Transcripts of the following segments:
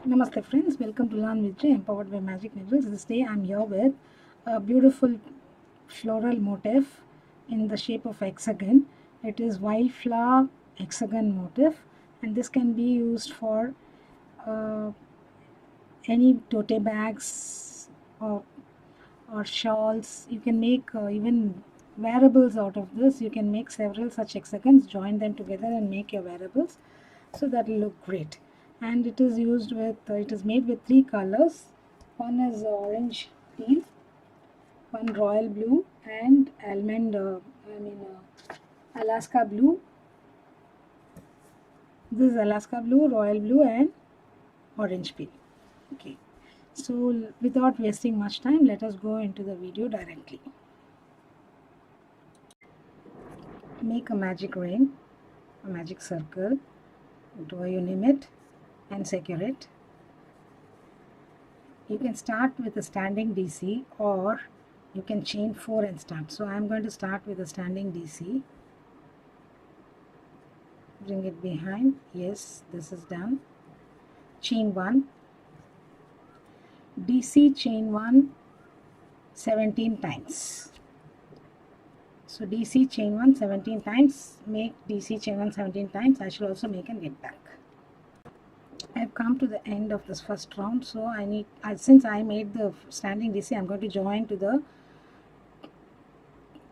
Namaste friends, welcome to Learn with Jay, empowered by Magic Needles. This day I am here with a beautiful floral motif in the shape of hexagon. It is wildflower hexagon motif, and this can be used for uh, any tote bags or shawls. You can make even wearables out of this. You can make several such hexagons, join them together and make your wearables, so that will look great. And it is used with it is made with three colors. One is orange teal, one royal blue, and almond Alaska blue. This is Alaska blue, royal blue, and orange peel. Okay, so without wasting much time, let us go into the video directly. Make a magic ring, a magic circle, draw your limit and secure it. You can start with a standing DC, or you can chain 4 and start. So I am going to start with a standing DC. Bring it behind. Yes, this is done. Chain 1. DC chain 1 17 times. So DC chain 1 17 times. Make DC chain 1 17 times. I should also make and get back. I have come to the end of this first round, so since I made the standing DC, I am going to join to the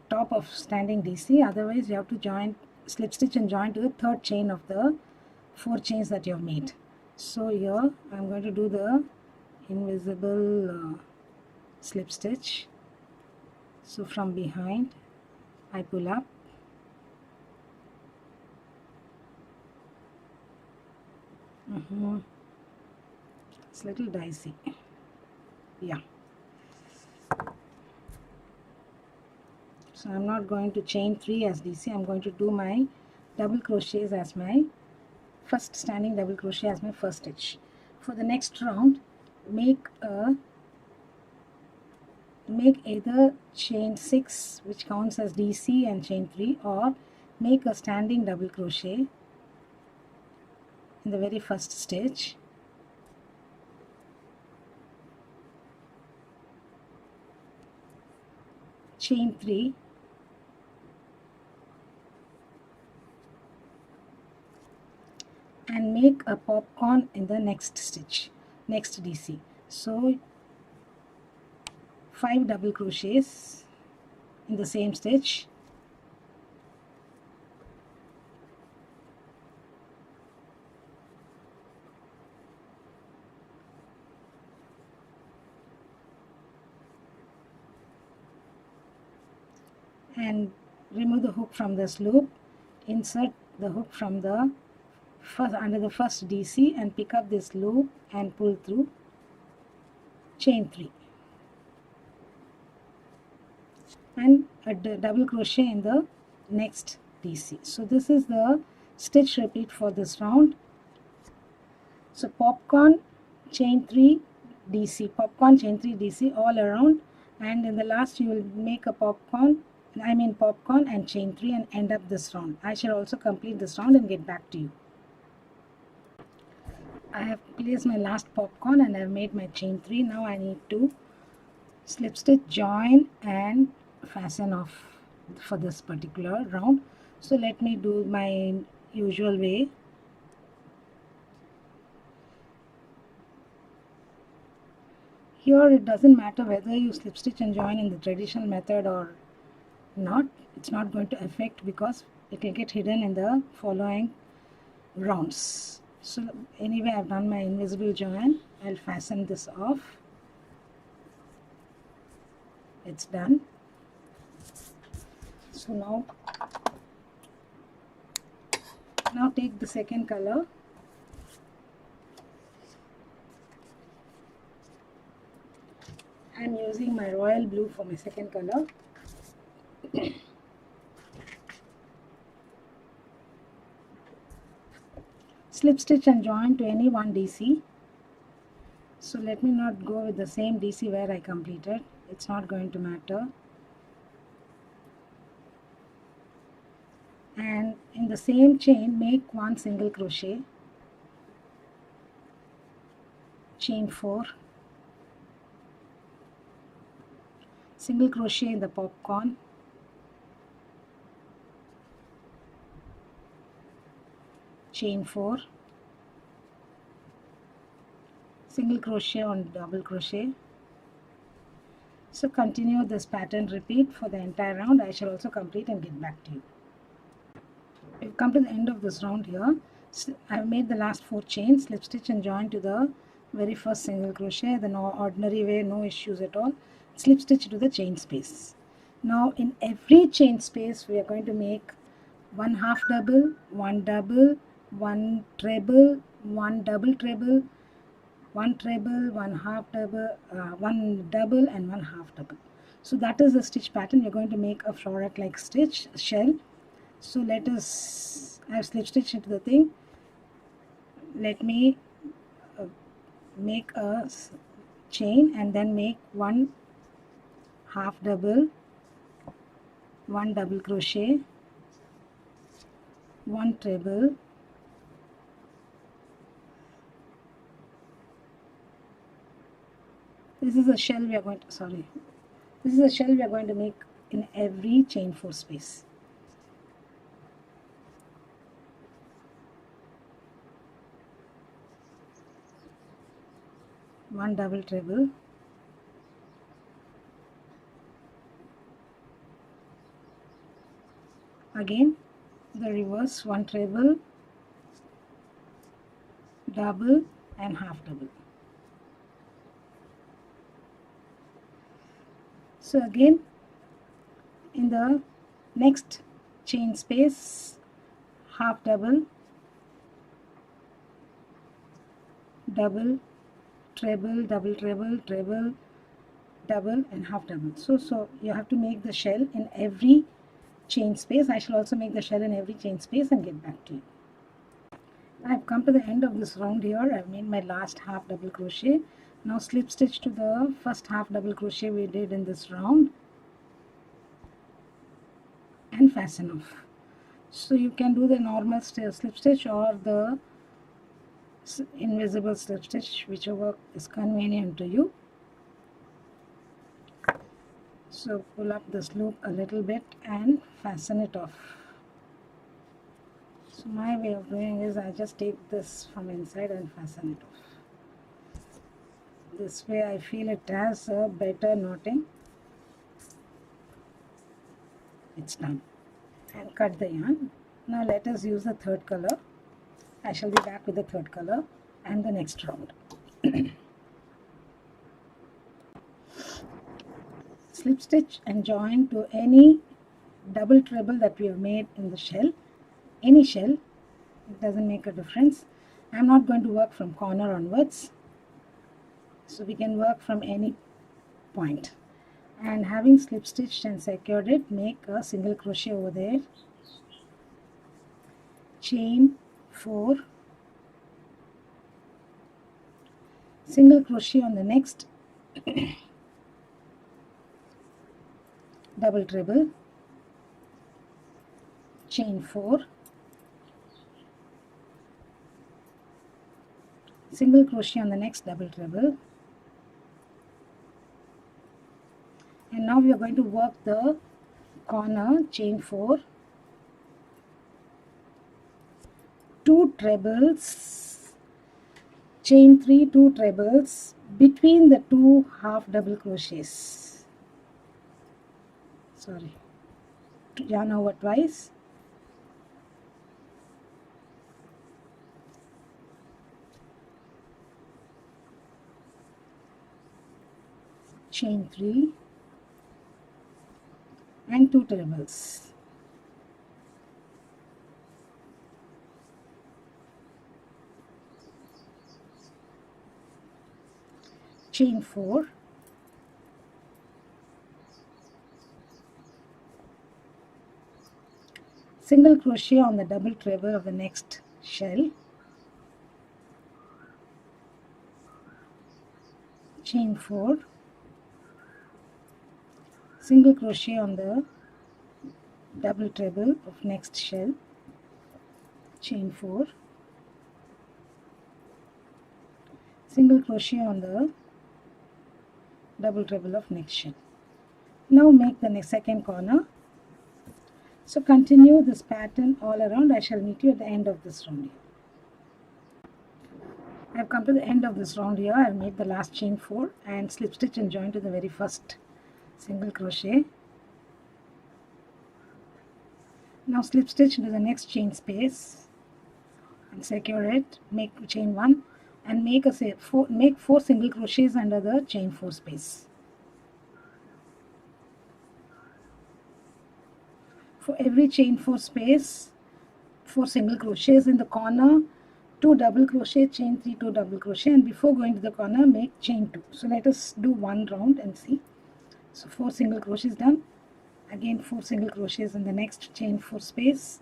top of standing DC. Otherwise you have to join, slip stitch and join to the third chain of the 4 chains that you have made. So here I am going to do the invisible slip stitch. So from behind I pull up, it's a little dicey, yeah. So I'm not going to chain 3 as DC. I'm going to do my double crochets as my first standing double crochet as my first stitch. For the next round, make either chain 6, which counts as DC, and chain 3, or make a standing double crochet in the very first stitch. Chain 3, and make a popcorn in the next stitch, next DC. So 5 double crochets in the same stitch, and remove the hook from this loop. Insert the hook from the under the first DC and pick up this loop and pull through. Chain 3 and a double crochet in the next DC. So this is the stitch repeat for this round. So popcorn, chain 3 DC, popcorn, chain 3 DC all around, and in the last you will make a popcorn and chain 3 and end up this round. I shall also complete this round and get back to you. I have placed my last popcorn and I have made my chain 3. Now I need to slip stitch, join and fasten off for this particular round. So let me do my usual way. Here it doesn't matter whether you slip stitch and join in the traditional method or not. It's not going to affect because it will get hidden in the following rounds. So anyway, I've done my invisible join. I'll fasten this off. It's done. So now take the second color. I'm using my royal blue for my second color. Slip stitch and join to any one DC. So let me not go with the same DC where I completed. It's not going to matter. And in the same chain make one single crochet, chain 4, single crochet in the popcorn, chain 4, single crochet on double crochet. So continue this pattern, repeat for the entire round. I shall also complete and get back to you. We've come to the end of this round here. I've made the last 4 chains, slip stitch and join to the very first single crochet, the ordinary way, no issues at all. Slip stitch to the chain space. Now in every chain space we are going to make 1 half double, 1 double, 1 treble, 1 double treble, 1 treble, 1 half double, 1 double and 1 half double. So that is the stitch pattern. We're going to make a floret like stitch shell. So let us, I have slip stitched into the thing. Let me make a chain and then make 1 half double, 1 double crochet, 1 treble, this is a shell we are going to, this is a shell we are going to make in every chain 4 space. One double treble, again the reverse, 1 treble, double and half double. So again in the next chain space, half double, double, treble, double treble, treble, double and half double. So you have to make the shell in every chain space. I shall also make the shell in every chain space and get back to you. I have come to the end of this round here. I have made my last half double crochet. Now slip stitch to the first half double crochet we did in this round and fasten off. So you can do the normal slip stitch or the invisible slip stitch, whichever is convenient to you. So pull up this loop a little bit and fasten it off. So my way of doing is I just take this from inside and fasten it off. This way I feel it has a better knotting. It's done. And cut the yarn. Now let us use the third color. I shall be back with the third color and the next round. Slip stitch and join to any double treble that we have made in the shell. Any shell, it doesn't make a difference. I'm not going to work from corner onwards, so we can work from any point. And having slip stitched and secured it, make a single crochet over there, chain 4, single crochet on the next double treble, chain 4, single crochet on the next double treble, and now we are going to work the corner, chain 4, 2 trebles, chain 3, 2 trebles between the 2 half double crochets. Yarn over twice, chain 3 and 2 trebles, chain 4, single crochet on the double treble of the next shell, chain 4, single crochet on the double treble of next shell, chain 4, single crochet on the double treble of next chain. Now make the second corner. So continue this pattern all around. I shall meet you at the end of this round here. I have come to the end of this round here. I have made the last chain 4 and slip stitch and join to the very first single crochet. Now slip stitch into the next chain space and secure it. Make chain 1 and make 4 single crochets under the chain 4 space. For every chain 4 space, 4 single crochets in the corner, 2 double crochet, chain 3, 2 double crochet, and before going to the corner make chain 2. So let us do one round and see. So 4 single crochets done, again 4 single crochets in the next chain 4 space.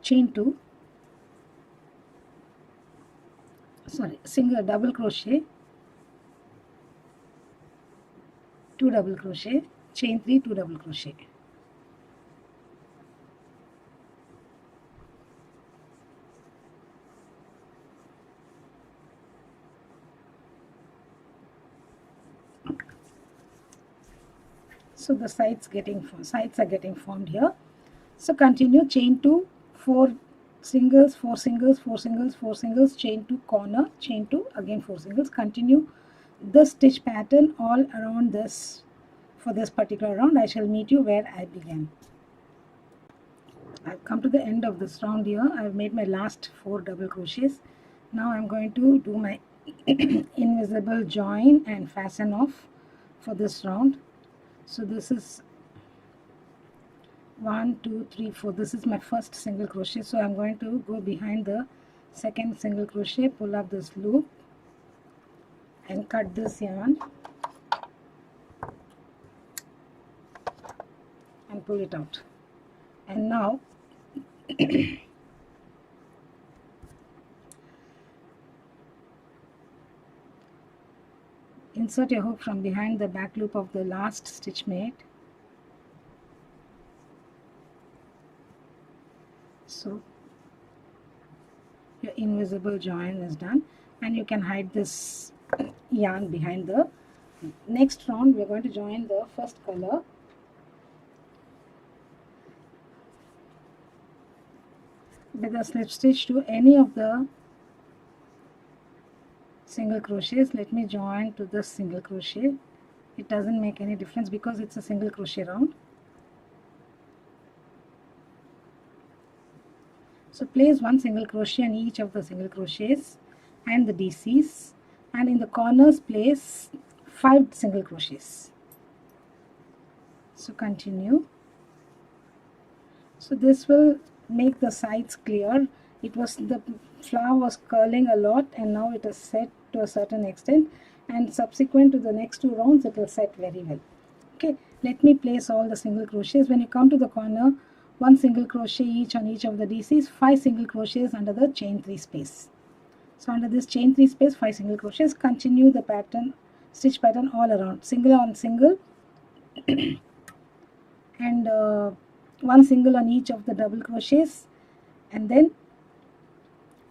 Chain 2, single double crochet, 2 double crochet, chain 3, 2 double crochet. So the sides are getting formed here. So continue chain 2, 4 singles, 4 singles, 4 singles, 4 singles, chain 2 corner, chain 2, again 4 singles. Continue the stitch pattern all around this. For this particular round, I shall meet you where I began. I've come to the end of this round here. I've made my last 4 double crochets. Now I'm going to do my invisible join and fasten off for this round. So this is 1, 2, 3, 4. This is my first single crochet. So I'm going to go behind the second single crochet, pull up this loop and cut this yarn and pull it out. And now insert your hook from behind the back loop of the last stitch made. So your invisible join is done and you can hide this yarn behind the next round. We are going to join the first color. With a slip stitch to any of the single crochets. Let me join to this single crochet. It doesn't make any difference because it's a single crochet round. So place 1 single crochet in each of the single crochets and the DCs, and in the corners place 5 single crochets. So continue. So this will make the sides clear. The flower was curling a lot and now it is set to a certain extent, and subsequent to the next 2 rounds it will set very well. Okay, let me place all the single crochets. When you come to the corner, 1 single crochet each on each of the DCs, 5 single crochets under the chain 3 space. So under this chain 3 space, 5 single crochets. Continue the pattern, stitch pattern all around, single on single and 1 single on each of the double crochets, and then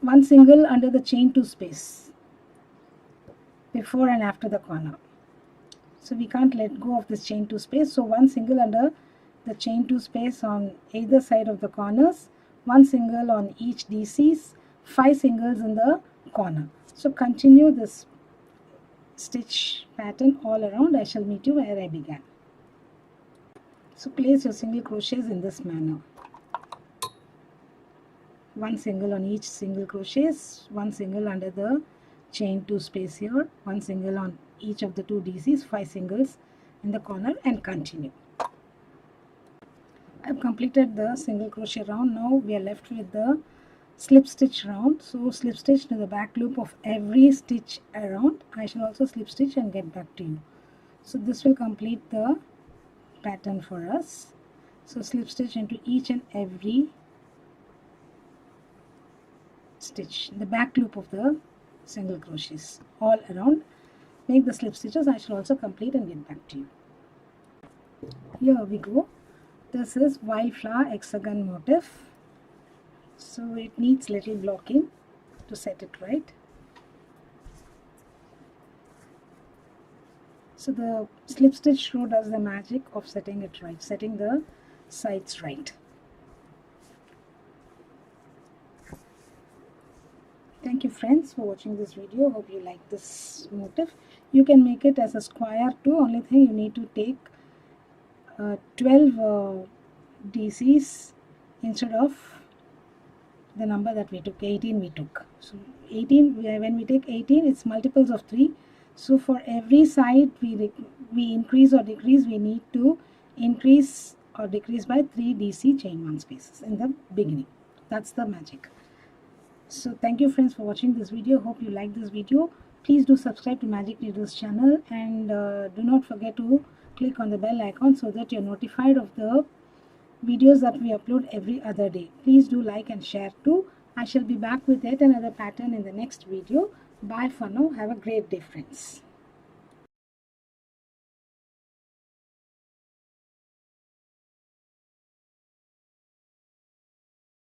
1 single under the chain 2 space before and after the corner. So we can't let go of this chain 2 space. So 1 single under the chain 2 space on either side of the corners, 1 single on each DCs, 5 singles in the corner. So continue this stitch pattern all around. I shall meet you where I began. So place your single crochets in this manner. 1 single on each single crochets, 1 single under the chain 2 space here, 1 single on each of the 2 DCs, 5 singles in the corner, and continue. I have completed the single crochet round. Now we are left with the slip stitch round. So slip stitch to the back loop of every stitch around. I shall also slip stitch and get back to you. So this will complete the pattern for us. So slip stitch into each and every stitch, the back loop of the single crochets all around. Make the slip stitches. I shall also complete and get back to you. Here we go. This is wildflower hexagon motif. So it needs little blocking to set it right. So the slip stitch row does the magic of setting it right, setting the sides right. Thank you friends for watching this video. Hope you like this motif. You can make it as a square too. Only thing, you need to take 12 DCs instead of the number that we took. 18 we took. So 18, when we take 18, it's multiples of 3. So for every side we increase or decrease, we need to increase or decrease by 3 DC chain 1 spaces in the beginning. That's the magic. So thank you friends for watching this video. Hope you like this video. Please do subscribe to Magic Needles channel, and do not forget to click on the bell icon so that you're notified of the videos that we upload every other day. Please do like and share too. I shall be back with yet another pattern in the next video. Bye for now. Have a great day friends.